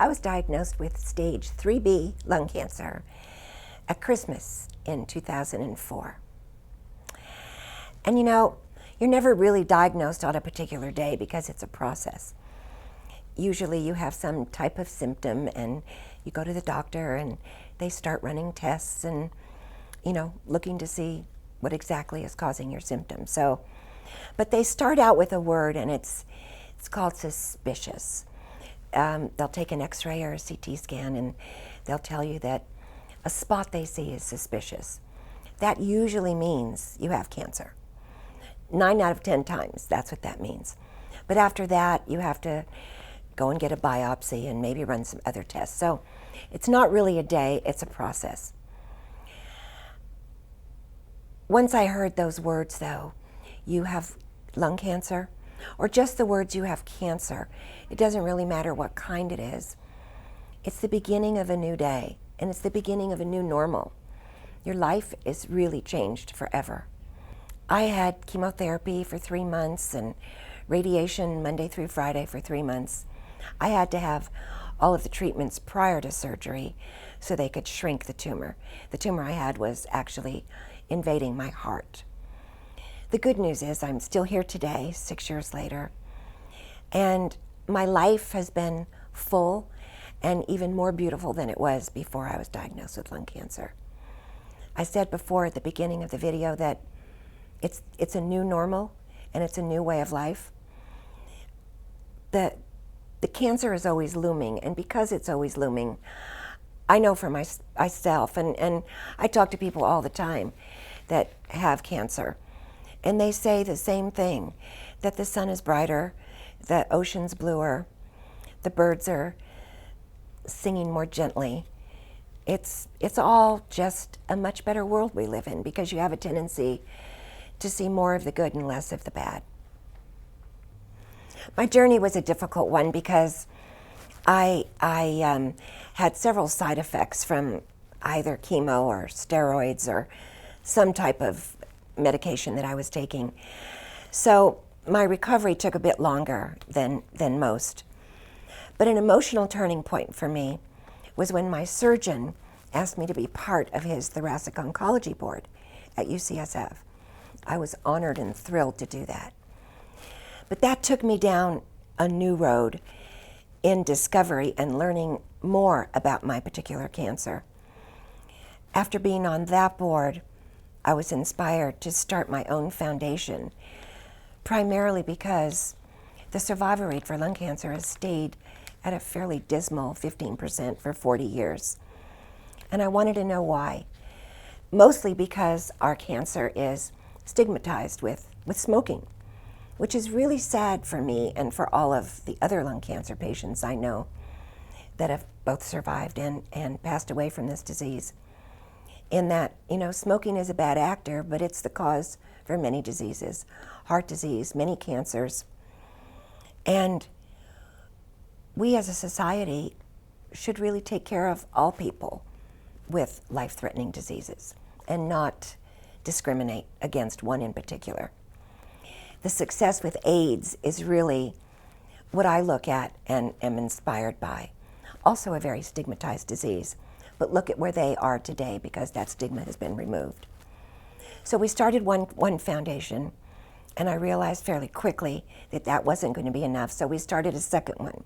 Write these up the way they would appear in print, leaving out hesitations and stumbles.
I was diagnosed with stage 3B lung cancer at Christmas in 2004. And you know, you're never really diagnosed on a particular day because it's a process. Usually you have some type of symptom and you go to the doctor and they start running tests and, you know, looking to see what exactly is causing your symptoms. So, but they start out with a word and it's called suspicious. They'll take an X-ray or a CT scan and they'll tell you that a spot they see is suspicious. That usually means you have cancer. 9 out of 10 times, that's what that means. But after that, you have to go and get a biopsy and maybe run some other tests. So it's not really a day, it's a process. Once I heard those words though, you have lung cancer, or just the words you have cancer, it doesn't really matter what kind it is. It's the beginning of a new day, and it's the beginning of a new normal. Your life is really changed forever. I had chemotherapy for 3 months and radiation Monday through Friday for 3 months. I had to have all of the treatments prior to surgery so they could shrink the tumor. The tumor I had was actually invading my heart. The good news is I'm still here today, 6 years later, and my life has been full and even more beautiful than it was before I was diagnosed with lung cancer. I said before at the beginning of the video that it's a new normal and it's a new way of life. The cancer is always looming, and because it's always looming, I know for myself, and I talk to people all the time that have cancer, and they say the same thing, that the sun is brighter, the ocean's bluer, the birds are singing more gently. It's all just a much better world we live in because you have a tendency to see more of the good and less of the bad. My journey was a difficult one because I had several side effects from either chemo or steroids or some type of medication that I was taking. So my recovery took a bit longer than most. But an emotional turning point for me was when my surgeon asked me to be part of his thoracic oncology board at UCSF. I was honored and thrilled to do that. But that took me down a new road in discovery and learning more about my particular cancer. After being on that board, I was inspired to start my own foundation, primarily because the survival rate for lung cancer has stayed at a fairly dismal 15% for 40 years. And I wanted to know why. Mostly because our cancer is stigmatized with smoking, which is really sad for me and for all of the other lung cancer patients I know that have both survived and passed away from this disease. In that, you know, smoking is a bad actor, but it's the cause for many diseases, heart disease, many cancers. And we as a society should really take care of all people with life-threatening diseases and not discriminate against one in particular. The success with AIDS is really what I look at and am inspired by. Also a very stigmatized disease, but look at where they are today because that stigma has been removed. So we started one foundation, and I realized fairly quickly that that wasn't going to be enough, so we started a second one.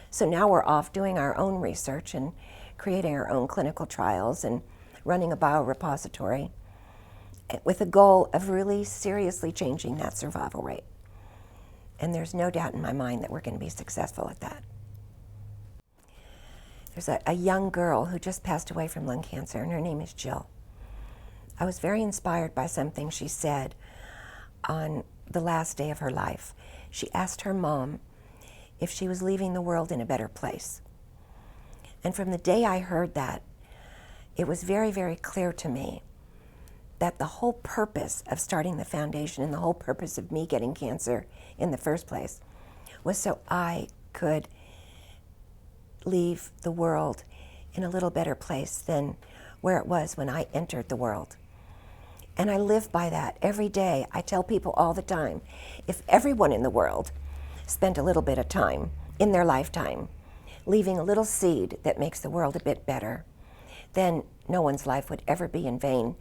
So now we're off doing our own research and creating our own clinical trials and running a biorepository with a goal of really seriously changing that survival rate. And there's no doubt in my mind that we're going to be successful at that. There's a young girl who just passed away from lung cancer, and her name is Jill. I was very inspired by something she said on the last day of her life. She asked her mom if she was leaving the world in a better place. And from the day I heard that, it was very, very clear to me that the whole purpose of starting the foundation and the whole purpose of me getting cancer in the first place was so I could leave the world in a little better place than where it was when I entered the world. And I live by that every day. I tell people all the time, if everyone in the world spent a little bit of time in their lifetime leaving a little seed that makes the world a bit better, then no one's life would ever be in vain,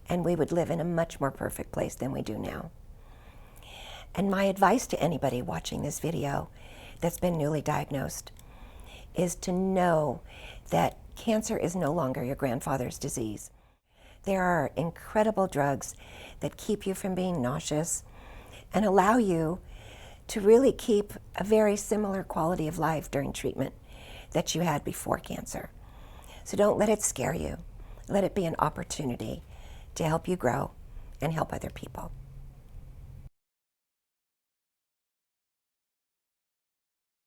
and we would live in a much more perfect place than we do now. And my advice to anybody watching this video that's been newly diagnosed is to know that cancer is no longer your grandfather's disease. There are incredible drugs that keep you from being nauseous and allow you to really keep a very similar quality of life during treatment that you had before cancer. So don't let it scare you. Let it be an opportunity to help you grow and help other people.